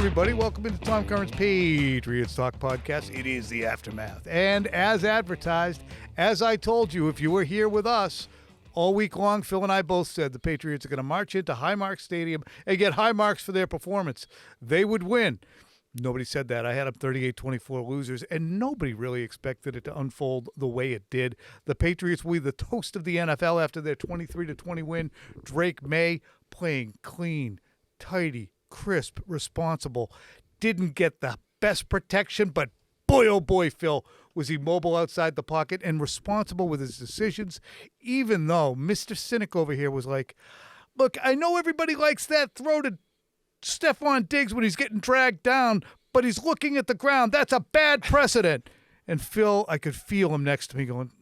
everybody. Welcome into Tom Curran's Patriots Talk podcast. It is the aftermath. And as advertised, as I told you, if you were here with us all week long, Phil and I both said the Patriots are going to march into Highmark Stadium and get high marks for their performance. They would win. Nobody said that. I had them 38-24 losers, and nobody really expected it to unfold the way it did. The Patriots were the toast of the NFL after their 23-20 win. Drake Maye playing clean, tidy, crisp, responsible. Didn't get the best protection, but boy, oh boy, Phil, was he mobile outside the pocket and responsible with his decisions, even though Mr. Cynic over here was like, look, I know everybody likes that throw to Stefon Diggs when he's getting dragged down, but he's looking at the ground. That's a bad precedent. And Phil, I could feel him next to me going,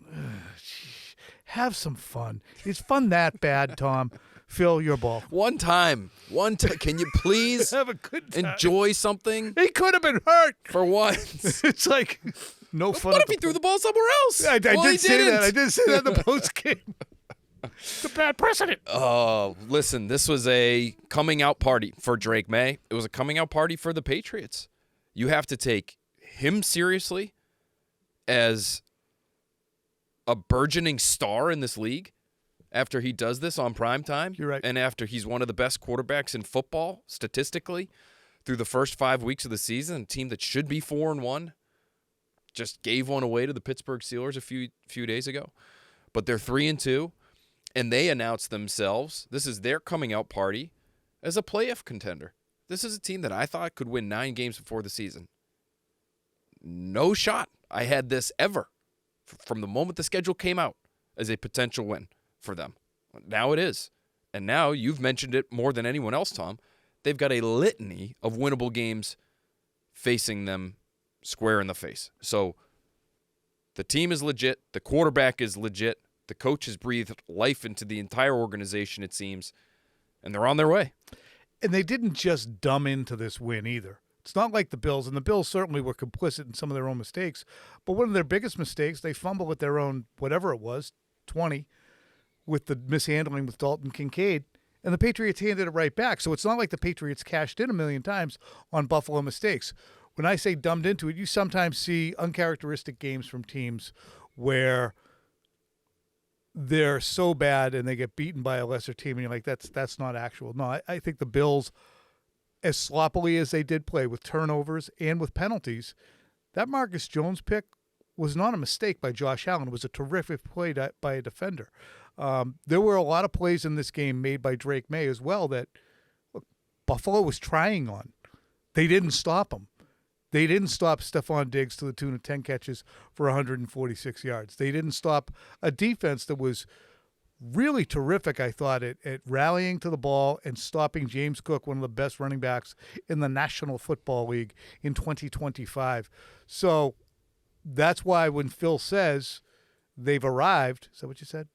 have some fun. Is fun that bad, Tom? Phil, your ball. One time. Can you please have a good time. Enjoy something? He could have been hurt. For once. It's like no fun. What if he threw the ball somewhere else? I did say that. I did say that in the postgame. It's a bad precedent. Oh, listen, this was a coming out party for Drake Maye. It was a coming out party for the Patriots. You have to take him seriously as a burgeoning star in this league after he does this on primetime. You're right. And after he's one of the best quarterbacks in football, statistically, through the first 5 weeks of the season, a team that should be 4-1 just gave one away to the Pittsburgh Steelers a few days ago. But they're 3-2. And they announced themselves, this is their coming out party, as a playoff contender. This is a team that I thought could win 9 games before the season. No shot I had this ever from the moment the schedule came out as a potential win for them. Now it is. And now you've mentioned it more than anyone else, Tom. They've got a litany of winnable games facing them square in the face. So the team is legit. The quarterback is legit. The coach has breathed life into the entire organization, it seems, and they're on their way. And they didn't just dumb into this win either. It's not like the Bills, and the Bills certainly were complicit in some of their own mistakes, but one of their biggest mistakes, they fumbled at their own, whatever it was, 20, with the mishandling with Dalton Kincaid, and the Patriots handed it right back. So it's not like the Patriots cashed in a million times on Buffalo mistakes. When I say dumbed into it, you sometimes see uncharacteristic games from teams where they're so bad and they get beaten by a lesser team, and you're like, that's not actual. No, I think the Bills, as sloppily as they did play with turnovers and with penalties, that Marcus Jones pick was not a mistake by Josh Allen. It was a terrific play by a defender. There were a lot of plays in this game made by Drake Maye as well that Buffalo was trying on. They didn't stop him. They didn't stop Stefon Diggs to the tune of 10 catches for 146 yards. They didn't stop a defense that was really terrific, I thought, at rallying to the ball and stopping James Cook, one of the best running backs in the National Football League in 2025. So that's why when Phil says they've arrived, is that what you said?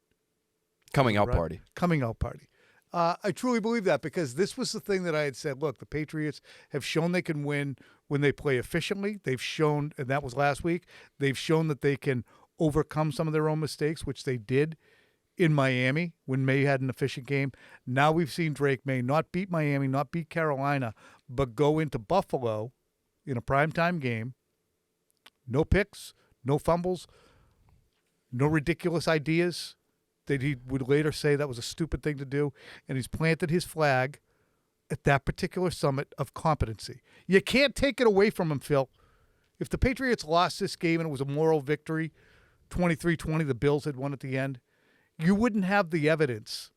Coming out party. Coming out party. I truly believe that because this was the thing that I had said, look, the Patriots have shown they can win when they play efficiently. They've shown, and that was last week, they've shown that they can overcome some of their own mistakes, which they did in Miami when Maye had an efficient game. Now we've seen Drake Maye not beat Miami, not beat Carolina, but go into Buffalo in a primetime game. No picks, no fumbles, no ridiculous ideas that he would later say that was a stupid thing to do, and he's planted his flag at that particular summit of competency. You can't take it away from him, Phil. If the Patriots lost this game and it was a moral victory, 23-20, the Bills had won at the end, you wouldn't have the evidence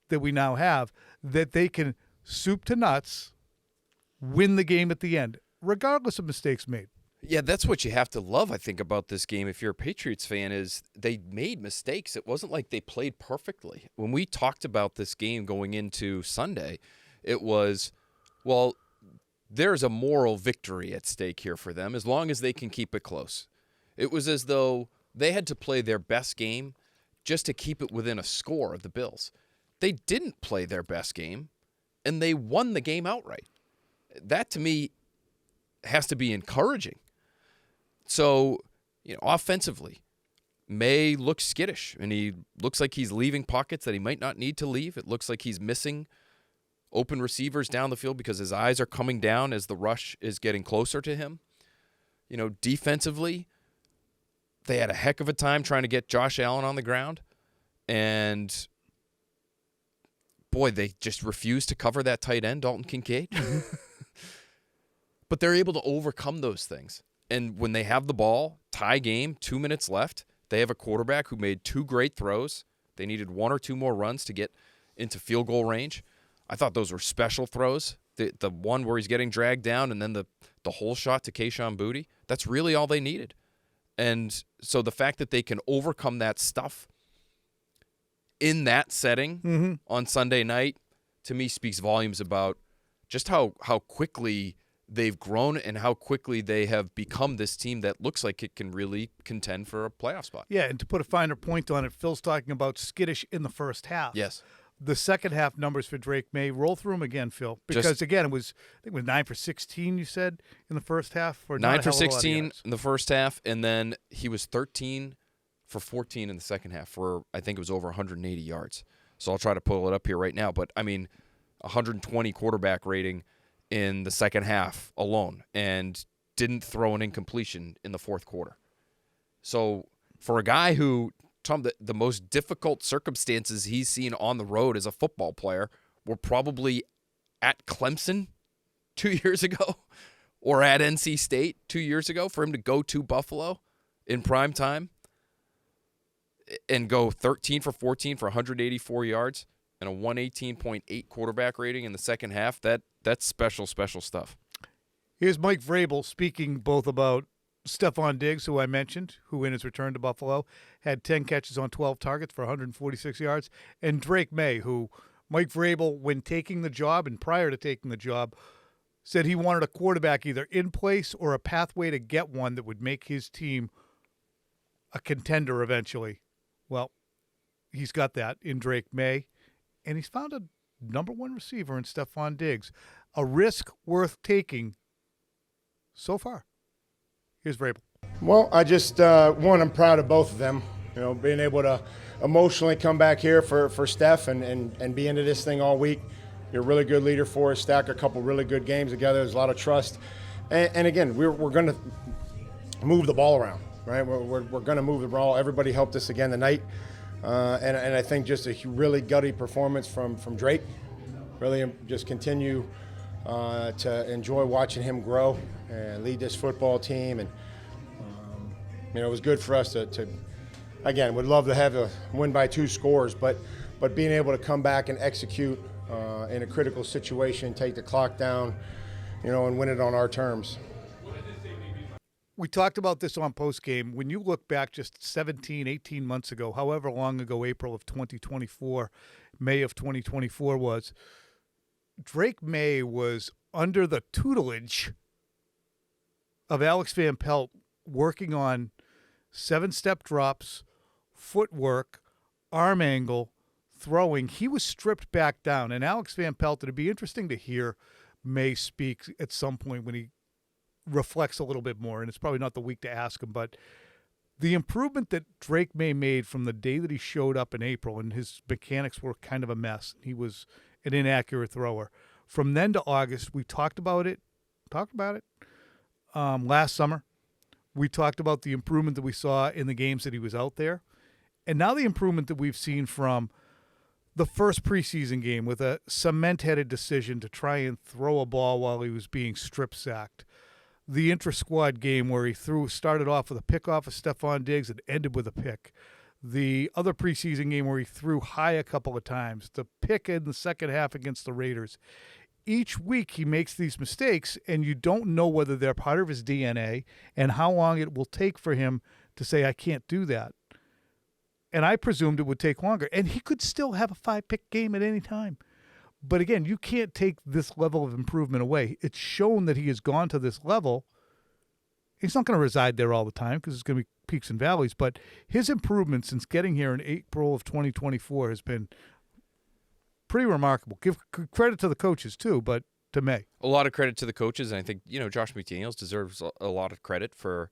that we now have that they can soup to nuts win the game at the end, regardless of mistakes made. Yeah, that's what you have to love, I think, about this game if you're a Patriots fan is they made mistakes. It wasn't like they played perfectly. When we talked about this game going into Sunday, it was, well, there's a moral victory at stake here for them as long as they can keep it close. It was as though they had to play their best game just to keep it within a score of the Bills. They didn't play their best game, and they won the game outright. That, to me, has to be encouraging. So, offensively, Maye looks skittish, and he looks like he's leaving pockets that he might not need to leave. It looks like he's missing open receivers down the field because his eyes are coming down as the rush is getting closer to him. Defensively, they had a heck of a time trying to get Josh Allen on the ground. And, boy, they just refused to cover that tight end, Dalton Kincaid. But they're able to overcome those things. And when they have the ball, tie game, 2 minutes left, they have a quarterback who made 2 great throws. They needed 1 or 2 more runs to get into field goal range. I thought those were special throws. The one where he's getting dragged down and then the whole shot to Kayshon Boutte, that's really all they needed. And so the fact that they can overcome that stuff in that setting on Sunday night, to me, speaks volumes about just how quickly they've grown and how quickly they have become this team that looks like it can really contend for a playoff spot. Yeah, and to put a finer point on it, Phil's talking about skittish in the first half. Yes. The second half numbers for Drake Maye, roll through them again, Phil. Because, again, I think it was 9 for 16, you said, in the first half? Or 9 for 16 in the first half, and then he was 13 for 14 in the second half for, I think it was over 180 yards. So I'll try to pull it up here right now. But, 120 quarterback rating in the second half alone, and didn't throw an incompletion in the fourth quarter. So for a guy who, Tom, the most difficult circumstances he's seen on the road as a football player were probably at Clemson 2 years ago or at NC State 2 years ago, for him to go to Buffalo in prime time and go 13 for 14 for 184 yards and a 118.8 quarterback rating in the second half, that's special stuff. Here's Mike Vrabel speaking both about Stefon Diggs, who I mentioned, who in his return to Buffalo had 10 catches on 12 targets for 146 yards, and Drake Maye, who Mike Vrabel, when taking the job and prior to taking the job, said he wanted a quarterback either in place or a pathway to get one that would make his team a contender eventually. Well, he's got that in Drake Maye, and he's found a number 1 receiver in Stefon Diggs. A risk worth taking so far. Here's Vrabel. Well, I just, I'm proud of both of them. Being able to emotionally come back here for Steph and be into this thing all week. You're a really good leader for us, stack a couple really good games together. There's a lot of trust. And again, we're going to move the ball around, right? We're going to move the ball. Everybody helped us again tonight. And I think just a really gutty performance from Drake. Really just continue to enjoy watching him grow and lead this football team. And, it was good for us to again, would love to have a win by 2 scores, but being able to come back and execute in a critical situation, take the clock down, and win it on our terms. We talked about this on postgame. When you look back just 17, 18 months ago, however long ago April of 2024, May of 2024 was, Drake Maye was under the tutelage of Alex Van Pelt, working on 7-step drops, footwork, arm angle, throwing. He was stripped back down. And Alex Van Pelt, it'd be interesting to hear Maye speak at some point when he reflects a little bit more, and it's probably not the week to ask him, but the improvement that Drake Maye made from the day that he showed up in April, and his mechanics were kind of a mess. He was an inaccurate thrower. From then to August, we talked about it last summer. We talked about the improvement that we saw in the games that he was out there. And now the improvement that we've seen from the first preseason game with a cement-headed decision to try and throw a ball while he was being strip-sacked. The intra-squad game where he started off with a pick off of Stefon Diggs and ended with a pick. The other preseason game where he threw high a couple of times. The pick in the second half against the Raiders. Each week he makes these mistakes, and you don't know whether they're part of his DNA and how long it will take for him to say, I can't do that. And I presumed it would take longer. And he could still have a 5-pick game at any time. But again, you can't take this level of improvement away. It's shown that he has gone to this level. He's not going to reside there all the time because it's going to be peaks and valleys. But his improvement since getting here in April of 2024 has been pretty remarkable. Give credit to the coaches too, but to Maye. A lot of credit to the coaches, and I think, Josh McDaniels deserves a lot of credit for,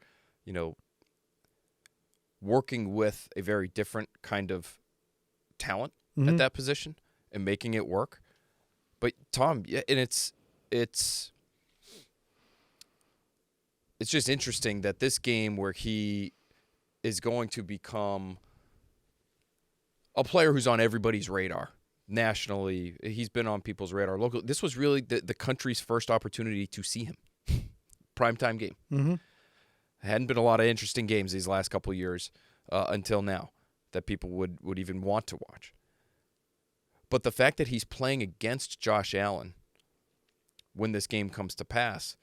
working with a very different kind of talent at that position and making it work. But Tom, yeah, and it's just interesting that this game where he is going to become a player who's on everybody's radar nationally. He's been on people's radar locally. This was really the country's first opportunity to see him. Primetime game. Mm-hmm. Hadn't been a lot of interesting games these last couple of years until now that people would even want to watch. But the fact that he's playing against Josh Allen when this game comes to pass,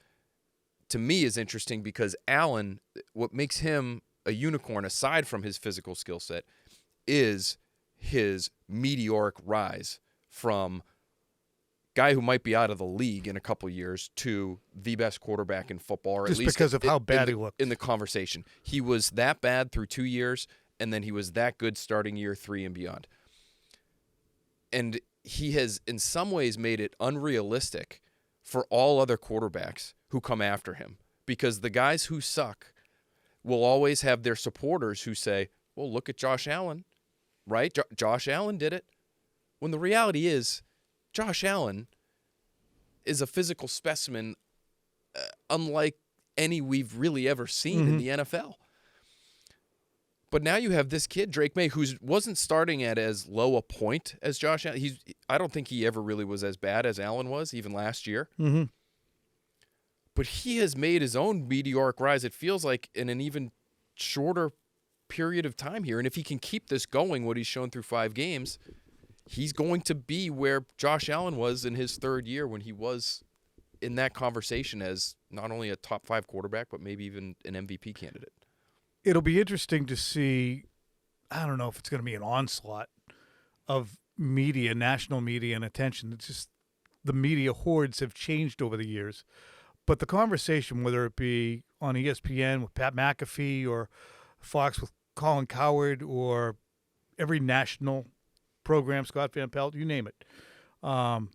to me is interesting because Allen, what makes him a unicorn aside from his physical skill set is his meteoric rise from guy who might be out of the league in a couple years to the best quarterback in football, or Just at least because of how bad he looked. In the conversation. He was that bad through 2 years, and then he was that good starting year 3 and beyond. And he has, in some ways, made it unrealistic for all other quarterbacks who come after him. Because the guys who suck will always have their supporters who say, well, look at Josh Allen, right? Josh Allen did it. When the reality is, Josh Allen is a physical specimen unlike any we've really ever seen in the NFL. But now you have this kid, Drake Maye, who wasn't starting at as low a point as Josh Allen. I don't think he ever really was as bad as Allen was, even last year. Mm-hmm. But he has made his own meteoric rise, it feels like, in an even shorter period of time here. And if he can keep this going, what he's shown through 5 games, he's going to be where Josh Allen was in his 3rd year when he was in that conversation as not only a top 5 quarterback, but maybe even an MVP candidate. It'll be interesting to see. I don't know if it's going to be an onslaught of media, national media, and attention. It's just the media hordes have changed over the years. But the conversation, whether it be on ESPN with Pat McAfee or Fox with Colin Cowherd or every national program, Scott Van Pelt, you name it, the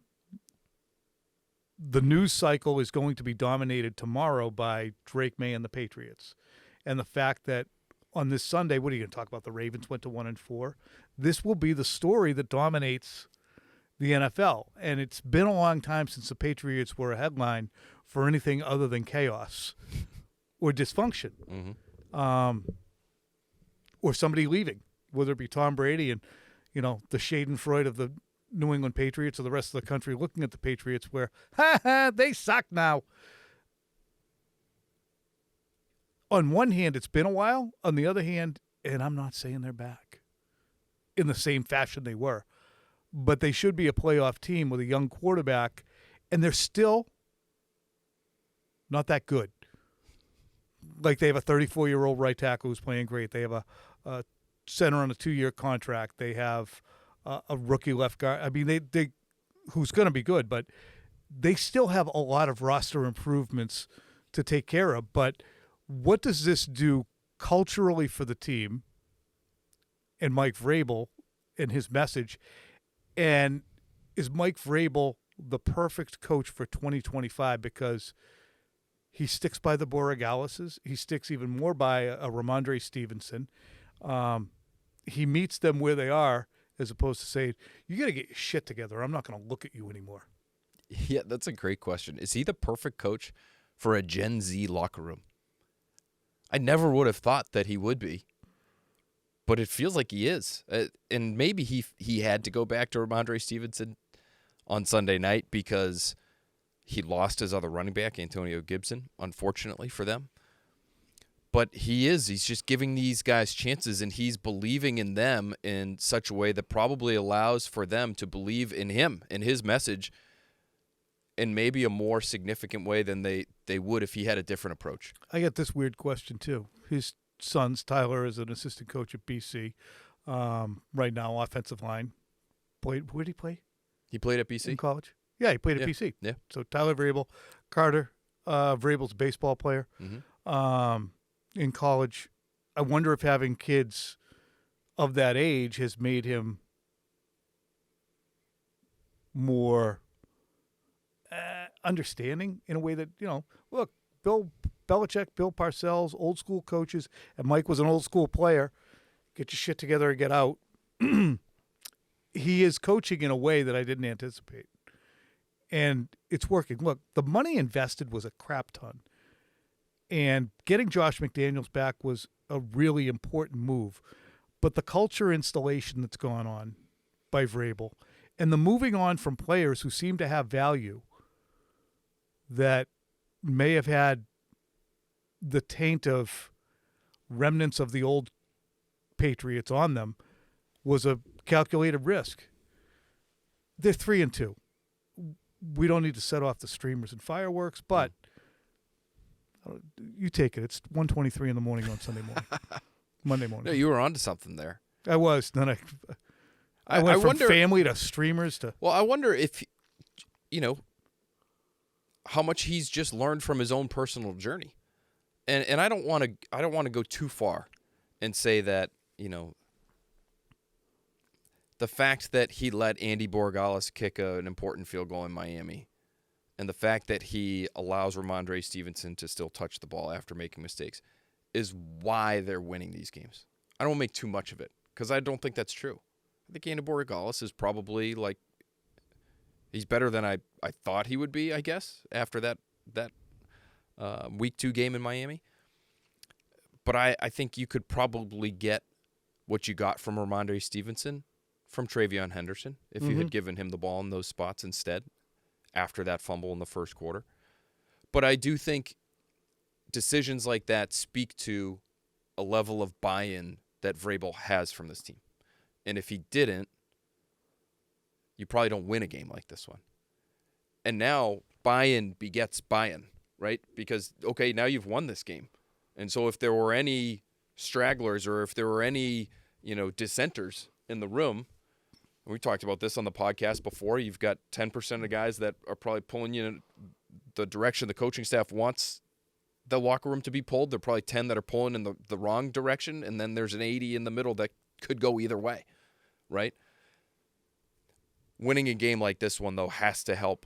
news cycle is going to be dominated tomorrow by Drake Maye and the Patriots. And the fact that on this Sunday, what are you going to talk about? The Ravens went to 1-4. This will be the story that dominates the NFL. And it's been a long time since the Patriots were a headline for anything other than chaos or dysfunction, or somebody leaving, whether it be Tom Brady and, the Schadenfreude of the New England Patriots or the rest of the country looking at the Patriots where, they suck now. On one hand, it's been a while. On the other hand, and I'm not saying they're back in the same fashion they were, but they should be a playoff team with a young quarterback, and they're still not that good. Like they have a 34-year-old right tackle who's playing great. They have a center on a 2-year contract. They have a rookie left guard. I mean, they who's going to be good, but they still have a lot of roster improvements to take care of. But what does this do culturally for the team and Mike Vrabel and his message? And is Mike Vrabel the perfect coach for 2025 because he sticks by the Borregalises? He sticks even more by a Rhamondre Stevenson. He meets them where they are as opposed to saying, you got to get your shit together. I'm not going to look at you anymore. Yeah, that's a great question. Is he the perfect coach for a Gen Z locker room? I never would have thought that he would be, but it feels like he is. And maybe he had to go back to Rhamondre Stevenson on Sunday night because he lost his other running back, Antonio Gibson, unfortunately for them. But he's just giving these guys chances, and he's believing in them in such a way that probably allows for them to believe in him and his message in maybe a more significant way than they would if he had a different approach. I get this weird question, too. His son's Tyler is an assistant coach at BC right now, offensive line. Where did he play? He played at BC? In college? Yeah, he played at BC. Yeah. So Tyler Vrabel, Carter, Vrabel's a baseball player. In college, I wonder if having kids of that age has made him more understanding in a way that, look, Bill Belichick, Bill Parcells, old school coaches, and Mike was an old school player. Get your shit together and get out. He is coaching in a way that I didn't anticipate. And it's working. Look, the money invested was a crap ton. And getting Josh McDaniels back was a really important move. But the culture installation that's gone on by Vrabel and the moving on from players who seem to have value that may have had the taint of remnants of the old Patriots on them was a calculated risk. They're 3-2. We don't need to set off the streamers and fireworks, but you take it. It's 1:23 in the morning on Sunday morning, Monday morning. No, you were onto something there. I was. Then I went from wonder, family to streamers to. Well, I wonder if, how much he's just learned from his own personal journey, and I don't want to go too far, and say that the fact that he let Andy Borregales kick an important field goal in Miami, and the fact that he allows Rhamondre Stevenson to still touch the ball after making mistakes is why they're winning these games. I don't make too much of it because I don't think that's true. I think Andy Borregales is probably he's better than I thought he would be, I guess, after that Week 2 game in Miami. But I think you could probably get what you got from Rhamondre Stevenson from Travion Henderson if you had given him the ball in those spots instead after that fumble in the first quarter. But I do think decisions like that speak to a level of buy-in that Vrabel has from this team. And if he didn't, you probably don't win a game like this one. And now buy-in begets buy-in, right? Because, okay, now you've won this game. And so if there were any stragglers or if there were any, dissenters in the room, we talked about this on the podcast before, you've got 10% of guys that are probably pulling you in the direction the coaching staff wants the locker room to be pulled. There are probably 10 that are pulling in the wrong direction, and then there's an 80 in the middle that could go either way, right? Winning a game like this one, though, has to help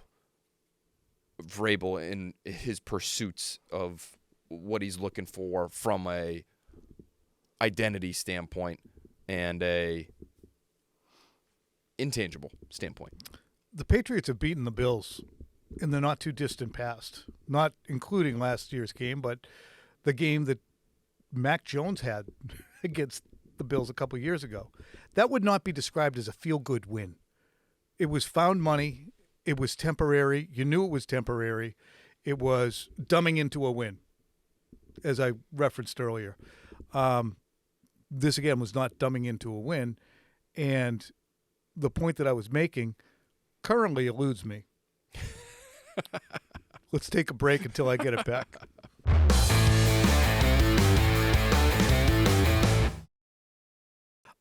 Vrabel in his pursuits of what he's looking for from a identity standpoint and a intangible standpoint. The Patriots have beaten the Bills in the not too distant past, not including last year's game, but the game that Mac Jones had against the Bills a couple of years ago. That would not be described as a feel-good win. It was found money. It was temporary. You knew it was temporary. It was dumbing into a win, as I referenced earlier. This, again, was not dumbing into a win. And the point that I was making currently eludes me. Let's take a break until I get it back.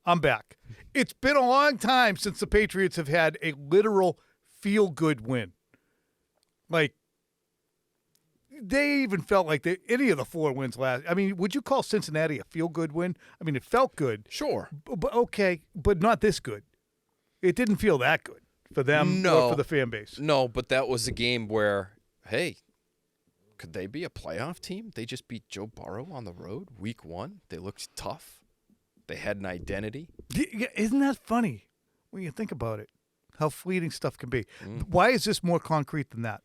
I'm back. It's been a long time since the Patriots have had a literal feel-good win. They even felt like any of the 4 wins last. I mean, would you call Cincinnati a feel-good win? I mean, it felt good. Sure. But okay, but not this good. It didn't feel that good for them or for the fan base. No, but that was a game where, hey, could they be a playoff team? They just beat Joe Burrow on the road, Week 1. They looked tough. They had an identity. Isn't that funny when you think about it? How fleeting stuff can be. Why is this more concrete than that?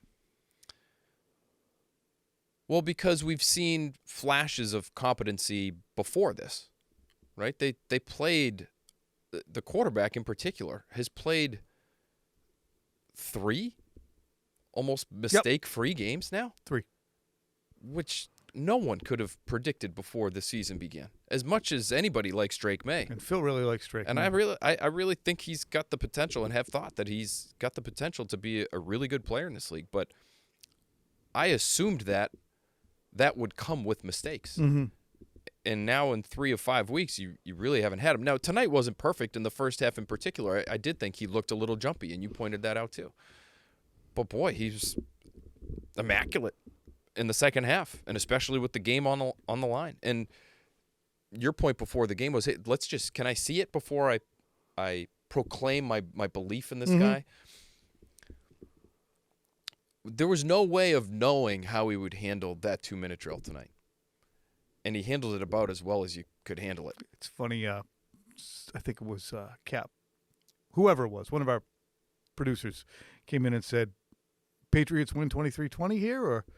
Well, because we've seen flashes of competency before this, right? They played, the quarterback in particular, has played 3 almost mistake-free games now. 3. Which no one could have predicted before the season began. As much as anybody likes Drake Maye. And Phil really likes Drake and Maye. I really think he's got the potential and have thought that he's got the potential to be a really good player in this league. But I assumed that would come with mistakes. Mm-hmm. And now in 3 of 5 weeks, you really haven't had him. Now, tonight wasn't perfect in the first half in particular. I did think he looked a little jumpy, and you pointed that out too. But, boy, he's immaculate in the second half, and especially with the game on the line. And your point before the game was, hey, can I see it before I proclaim my belief in this guy? There was no way of knowing how he would handle that 2-minute drill tonight. And he handled it about as well as you could handle it. It's funny. I think it was Cap. Whoever it was, one of our producers came in and said, Patriots win 23-20 here, or I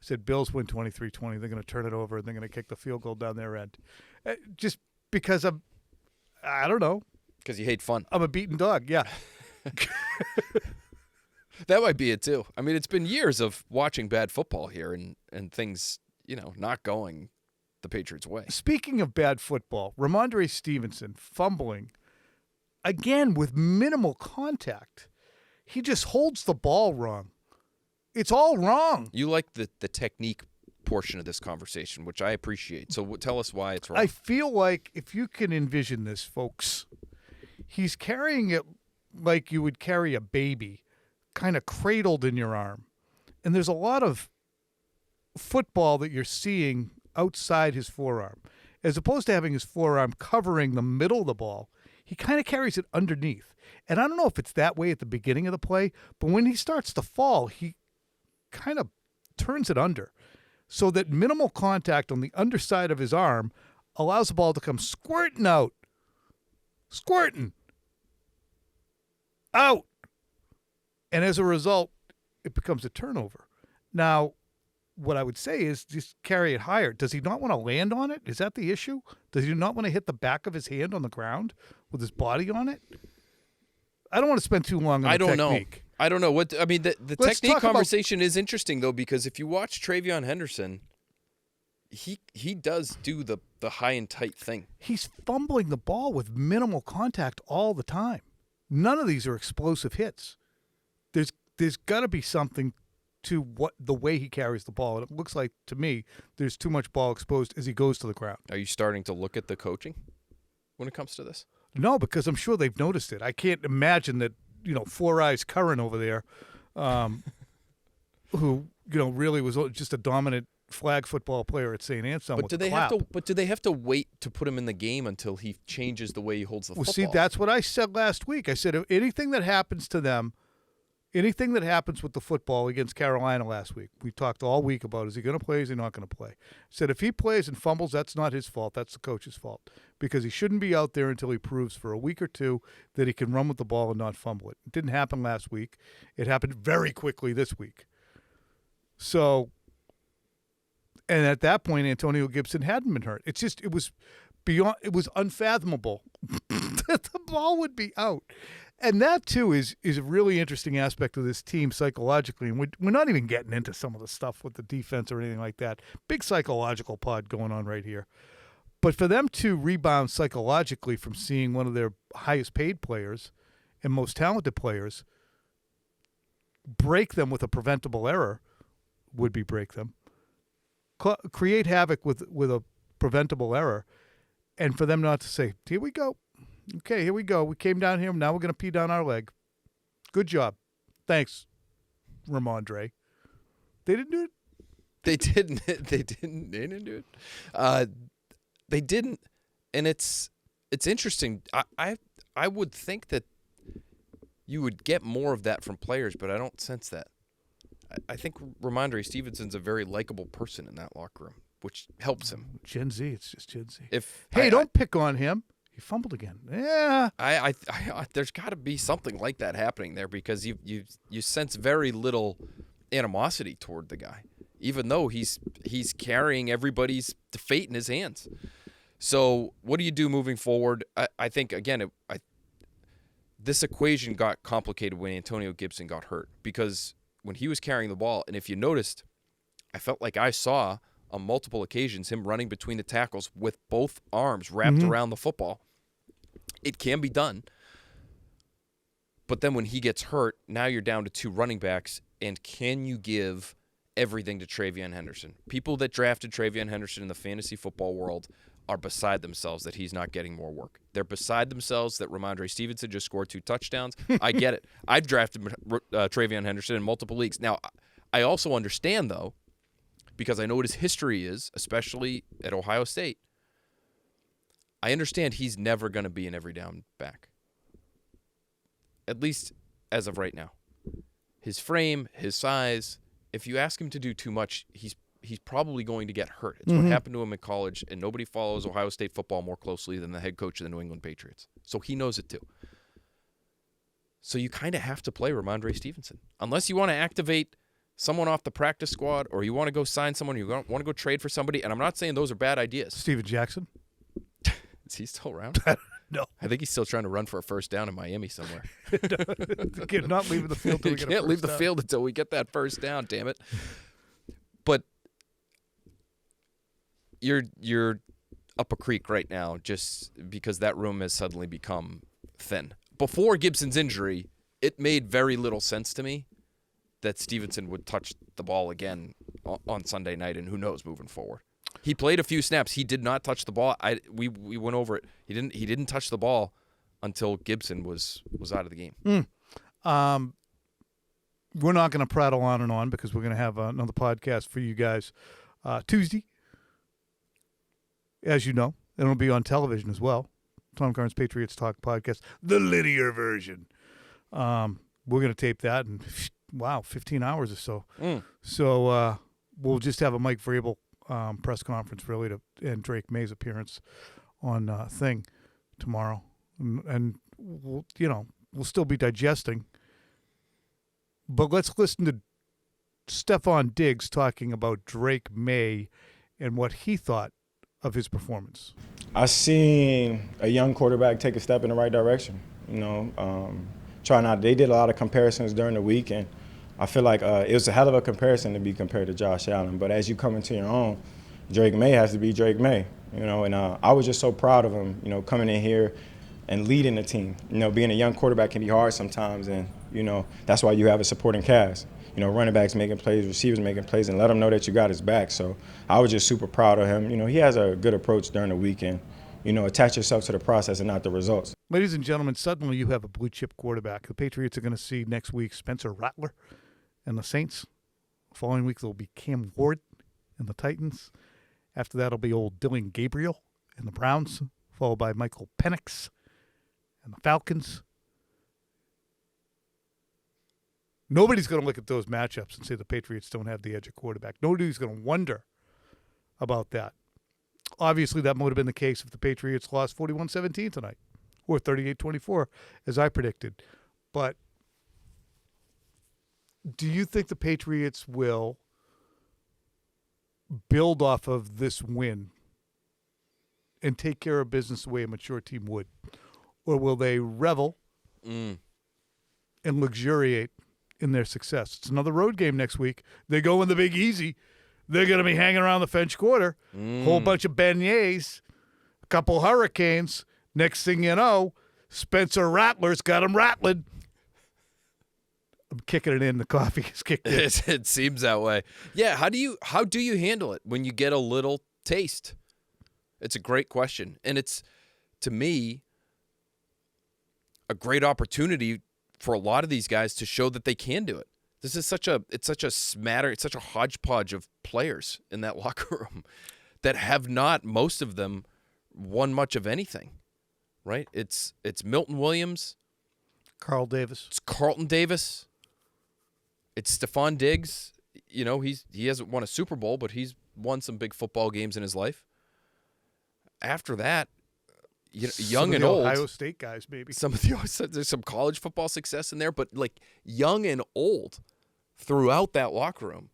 said Bills win 23-20. They're going to turn it over and they're going to kick the field goal down their end. Just because I don't know. Because you hate fun. I'm a beaten dog, yeah. That might be it, too. I mean, it's been years of watching bad football here and things, not going the Patriots' way. Speaking of bad football, Rhamondre Stevenson fumbling, again with minimal contact. He just holds the ball wrong. It's all wrong. You like the technique portion of this conversation, which I appreciate. So tell us why it's wrong. I feel like if you can envision this, folks, he's carrying it like you would carry a baby, kind of cradled in your arm. And there's a lot of football that you're seeing outside his forearm. As opposed to having his forearm covering the middle of the ball, he kind of carries it underneath. And I don't know if it's that way at the beginning of the play, but when he starts to fall, he kind of turns it under so that minimal contact on the underside of his arm allows the ball to come squirting out. Squirting. Out. And as a result, it becomes a turnover. Now, what I would say is just carry it higher. Does he not want to land on it? Is that the issue? Does he not want to hit the back of his hand on the ground with his body on it? I don't want to spend too long on the technique. I don't know. The technique conversation is interesting, though, because if you watch Travion Henderson, he does do the high and tight thing. He's fumbling the ball with minimal contact all the time. None of these are explosive hits. There's got to be something to the way he carries the ball, and it looks like to me there's too much ball exposed as he goes to the ground. Are you starting to look at the coaching when it comes to this? No, because I'm sure they've noticed it. I can't imagine that Four Eyes Curran over there, who really was just a dominant flag football player at St. Anselm. But do they have to wait to put him in the game until he changes the way he holds the football? See, that's what I said last week. I said if anything that happens to them, anything that happens with the football against Carolina last week, we talked all week about is he going to play, is he not going to play? I said if he plays and fumbles, that's not his fault. That's the coach's fault because he shouldn't be out there until he proves for a week or two that he can run with the ball and not fumble it. It didn't happen last week. It happened very quickly this week. So, and at that point, Antonio Gibson hadn't been hurt. It was unfathomable that the ball would be out. And that, too, is a really interesting aspect of this team psychologically. And we're not even getting into some of the stuff with the defense or anything like that. Big psychological pod going on right here. But for them to rebound psychologically from seeing one of their highest paid players and most talented players break them with a preventable error, create havoc with a preventable error, and for them not to say, here we go. Okay, here we go. We came down here. Now we're going to pee down our leg. Good job. Thanks, Rhamondre. They didn't do it? They didn't. They didn't do it. They didn't. And it's interesting. I would think that you would get more of that from players, but I don't sense that. I think Rhamondre Stevenson's a very likable person in that locker room, which helps him. Gen Z. It's just Gen Z. Don't pick on him. He fumbled again. Yeah. I there's got to be something like that happening there because you sense very little animosity toward the guy, even though he's carrying everybody's fate in his hands. So what do you do moving forward? I think again, this equation got complicated when Antonio Gibson got hurt because when he was carrying the ball, and if you noticed, I felt like I saw on multiple occasions him running between the tackles with both arms wrapped around the football. It can be done. But then when he gets hurt, now you're down to two running backs, and can you give everything to Travion Henderson? People that drafted Travion Henderson in the fantasy football world are beside themselves that he's not getting more work. They're beside themselves that Rhamondre Stevenson just scored 2 touchdowns. I get it. I've drafted Travion Henderson in multiple leagues. Now, I also understand, though, because I know what his history is, especially at Ohio State, I understand he's never going to be an every down back. At least as of right now. His frame, his size, if you ask him to do too much, he's probably going to get hurt. It's what happened to him in college, and nobody follows Ohio State football more closely than the head coach of the New England Patriots. So he knows it too. So you kind of have to play Rhamondre Stevenson. Unless you want to activate someone off the practice squad, or you want to go sign someone, you want to go trade for somebody, and I'm not saying those are bad ideas. Steven Jackson? Is he still around? No. I think he's still trying to run for a first down in Miami somewhere. Not leaving the field. He can't leave the field until we get that first down, damn it. But you're up a creek right now just because that room has suddenly become thin. Before Gibson's injury, it made very little sense to me that Stevenson would touch the ball again on Sunday night, and who knows moving forward. He played a few snaps. He did not touch the ball. We went over it. He didn't touch the ball until Gibson was out of the game. We're not going to prattle on and on because we're going to have another podcast for you guys Tuesday, as you know. And it'll be on television as well. Tom Curran's Patriots Talk podcast, the linear version. We're going to tape that in, 15 hours or so. So we'll just have a Mike Vrabel press conference really and Drake Maye's appearance on Thing tomorrow. And we'll still be digesting. But let's listen to Stefon Diggs talking about Drake Maye and what he thought of his performance. I seen a young quarterback take a step in the right direction. They did a lot of comparisons during the week, and I feel like it was a hell of a comparison to be compared to Josh Allen. But as you come into your own, Drake Maye has to be Drake Maye. And I was just so proud of him, coming in here and leading the team. Being a young quarterback can be hard sometimes, and that's why you have a supporting cast. Running backs making plays, receivers making plays, and let him know that you got his back. So I was just super proud of him. He has a good approach during the weekend. Attach yourself to the process and not the results. Ladies and gentlemen, suddenly you have a blue-chip quarterback. The Patriots are going to see next week Spencer Rattler and the Saints. The following week, there'll be Cam Ward and the Titans. After that, it'll be old Dylan Gabriel and the Browns, followed by Michael Penix and the Falcons. Nobody's going to look at those matchups and say the Patriots don't have the edge at quarterback. Nobody's going to wonder about that. Obviously, that would have been the case if the Patriots lost 41-17 tonight or 38-24, as I predicted. But do you think the Patriots will build off of this win and take care of business the way a mature team would? Or will they revel and luxuriate in their success? It's another road game next week. They go in the Big Easy. They're going to be hanging around the French Quarter. Whole bunch of beignets, a couple hurricanes. Next thing you know, Spencer Rattler's got them rattling. I'm kicking it in. The coffee is kicked in. It seems that way. Yeah, how do you handle it when you get a little taste? It's a great question. And it's, to me, a great opportunity for a lot of these guys to show that they can do it. This is such a hodgepodge of players in that locker room that have not, most of them, won much of anything, right? It's Milton Williams. Carl Davis. It's Carlton Davis. It's Stefon Diggs. He hasn't won a Super Bowl, but he's won some big football games in his life. After that, young and old. Ohio State guys, maybe. There's some college football success in there, but like young and old throughout that locker room,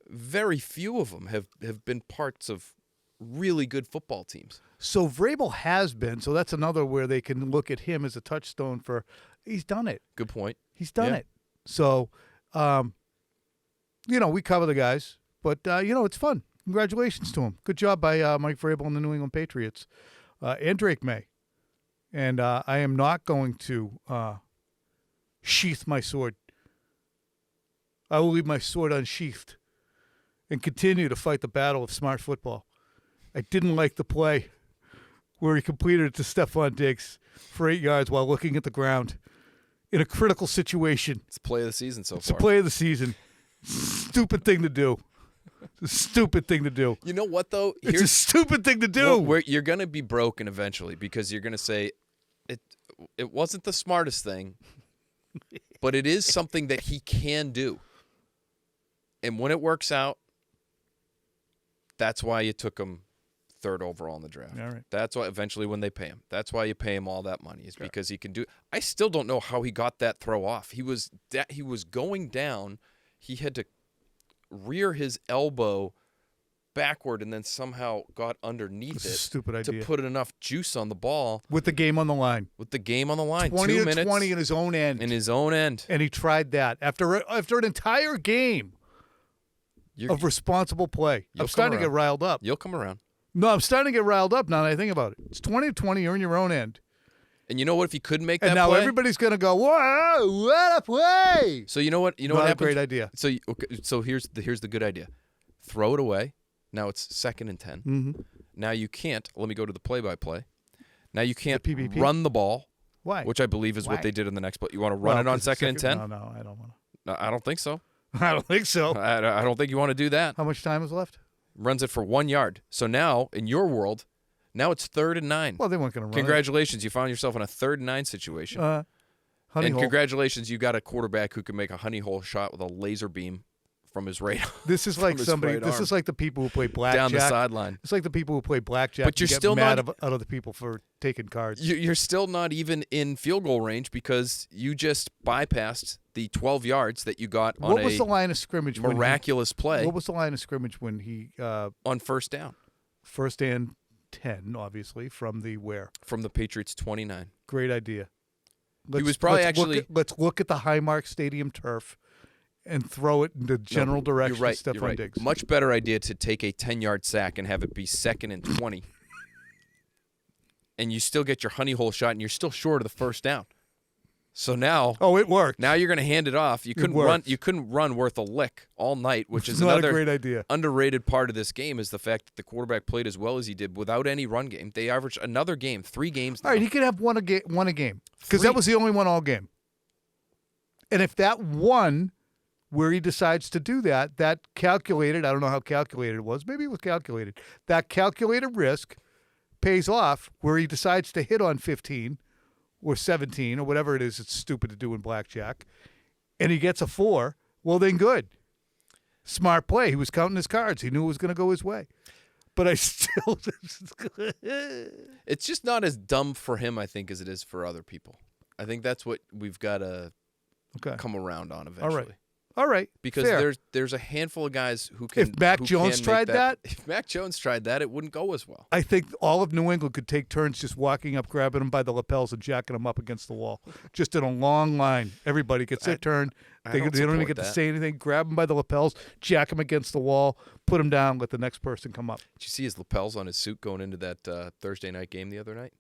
very few of them have been parts of really good football teams. So Vrabel has been. So that's another where they can look at him as a touchstone for. He's done it. Good point. He's done it. So, we cover the guys, but it's fun. Congratulations to him. Good job by Mike Vrabel and the New England Patriots. And Drake Maye. And I am not going to sheath my sword. I will leave my sword unsheathed and continue to fight the battle of smart football. I didn't like the play where he completed it to Stefon Diggs for 8 yards while looking at the ground in a critical situation. It's play of the season so far. It's the play of the season. Stupid thing to do. It's a stupid thing to do. You know what, though? It's a stupid thing to do. You're going to be broken eventually because you're going to say it wasn't the smartest thing, but it is something that he can do. And when it works out, that's why you took him 3rd overall in the draft. All right. That's why eventually when they pay him. That's why you pay him all that money is because he can do. I still don't know how he got that throw off. He was going down. He had to rear his elbow backward and then somehow got underneath This is a it stupid idea. to put enough juice on the ball With the game on the line. 20 to minutes 20 in his own end. in his own end. And he tried that after an entire game of responsible play. You'll I'm starting to come get riled up. You'll come around. No, I'm starting to get riled up now that I think about it. It's 20 to 20. You're in your own end. And you know what? If you couldn't make that And now play, everybody's going to go, whoa, what a play. so you know what? You know Not what a happens? great idea. So here's the good idea. Throw it away. Now it's 2nd and 10. Mm-hmm. Now you can't. Let me go to the play-by-play. Now you can't PPP? run the ball, Why? which I believe is Why? what they did in the next play. You want to run it on 2nd and 10? No, I don't want No, I don't think so. to. I don't think so. I don't think you want to do that. How much time is left? Runs it for 1 yard. So now, in your world, now it's 3rd and 9. Well, they weren't going to run Congratulations, you found yourself in a 3rd and 9 situation. it. Honey And hole. congratulations, you got a quarterback who can make a honey hole shot with a laser beam from his right This is from like his somebody. right This arm. is like the people who play blackjack. down the sideline. It's like the people who play blackjack. But you're and get still mad not- at other people for taking cards. You're still not even in field goal range because you just bypassed the 12 yards that you got on What was the a line of scrimmage? miraculous play What was the line of scrimmage when he on 1st down first and 10, obviously from the where? from the Patriots 29. Great idea. was probably actually- let's look at the Highmark Stadium turf and throw it in the general direction You're right. of Stefon You're right. Diggs. Much better idea to take a 10-yard sack and have it be 2nd and 20. And you still get your honey hole shot and you're still short of the 1st down. So now Oh, it worked. Now you're going to hand it off. You couldn't run. worked. You couldn't run worth a lick all night, which is not another a great idea. underrated part of this game. Is the fact that the quarterback played as well as he did without any run game. They averaged another game, 3 games. All Now. right, he could have one a game because that was the only one all game. And if that one, where he decides to do that, that calculated, I don't know how calculated it was, maybe it was calculated, that calculated risk pays off where he decides to hit on 15 or 17 or whatever it is it's stupid to do in blackjack, and he gets a 4, well, then good. Smart play. He was counting his cards. He knew it was going to go his way. But I still... It's just not as dumb for him, I think, as it is for other people. I think that's what we've got to Okay. come around on eventually. All right. Because fair. there's a handful of guys who can. If Mac who Jones can tried make that? If Mac Jones tried that, it wouldn't go as well. I think all of New England could take turns just walking up, grabbing him by the lapels and jacking him up against the wall. Just in a long line. Everybody gets their turn. I They don't don't even support get to that. say anything. Grab him by the lapels, jack him against the wall, put him down, let the next person come up. Did you see his lapels on his suit going into that Thursday night game the other night?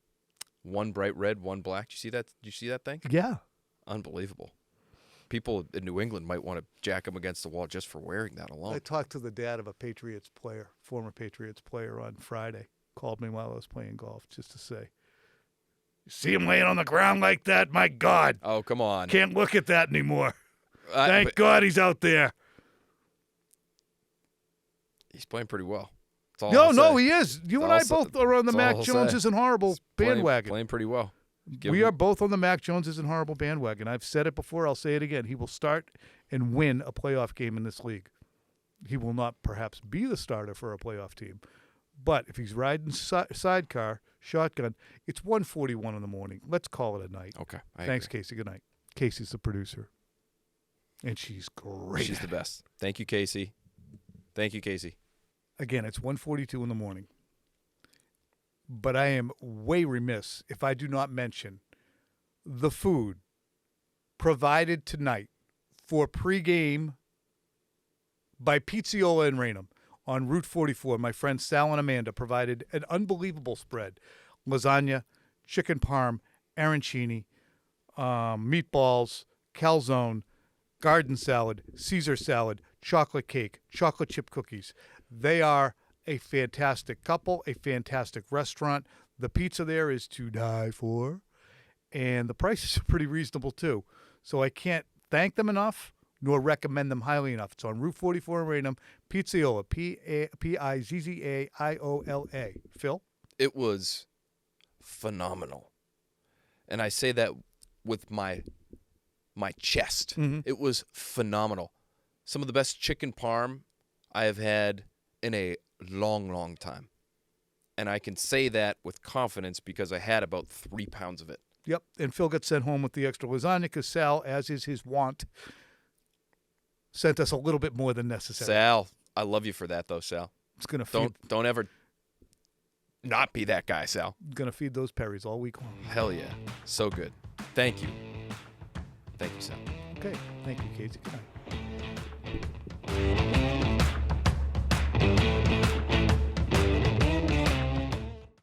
One bright red, one black. Did you see that? Did you see that thing? Yeah. Unbelievable. People in New England might want to jack him against the wall just for wearing that alone. I talked to the dad of a Patriots player, former Patriots player on Friday. Called me while I was playing golf just to say, you see him laying on the ground like that? My God. Oh, come on. Can't look at that anymore. I- Thank but God he's out there. He's playing pretty well. That's all No, I'll no, say. he is. You and I'll I say- both are on the that's Mac all I'll Jones say. isn't horrible He's playing- bandwagon. Playing pretty well. Give We him- are both on the Mac Jones isn't horrible bandwagon. I've said it before. I'll say it again. He will start and win a playoff game in this league. He will not perhaps be the starter for a playoff team. But if he's riding sidecar, shotgun, it's 1:41 in the morning. Let's call it a night. Okay. I Thanks, agree. Casey. Good night. Casey's the producer. And she's great. She's the best. Thank you, Casey. Thank you, Casey. Again, it's 1:42 in the morning. But I am way remiss if I do not mention the food provided tonight for pregame by Pizziola and Raynham on Route 44. My friends Sal and Amanda provided an unbelievable spread. Lasagna, chicken parm, arancini, meatballs, calzone, garden salad, Caesar salad, chocolate cake, chocolate chip cookies. They are a fantastic couple, a fantastic restaurant. The pizza there is to die for, and the prices are pretty reasonable too. So I can't thank them enough nor recommend them highly enough. It's on Route 44 in Raynham. Pizziola, Pizzaiola. Phil? It was phenomenal. And I say that with my chest. Mhm. It was phenomenal. Some of the best chicken parm I have had in a long, long time. And I can say that with confidence because I had about 3 pounds of it. Yep, and Phil got sent home with the extra lasagna because Sal, as is his wont, sent us a little bit more than necessary. Sal, I love you for that, though, Sal. It's gonna feed, Don't ever not be that guy, Sal. gonna feed those Perrys all week long. Hell yeah. So good. Thank you. Thank you, Sal. Okay, thank you, Casey. Good night.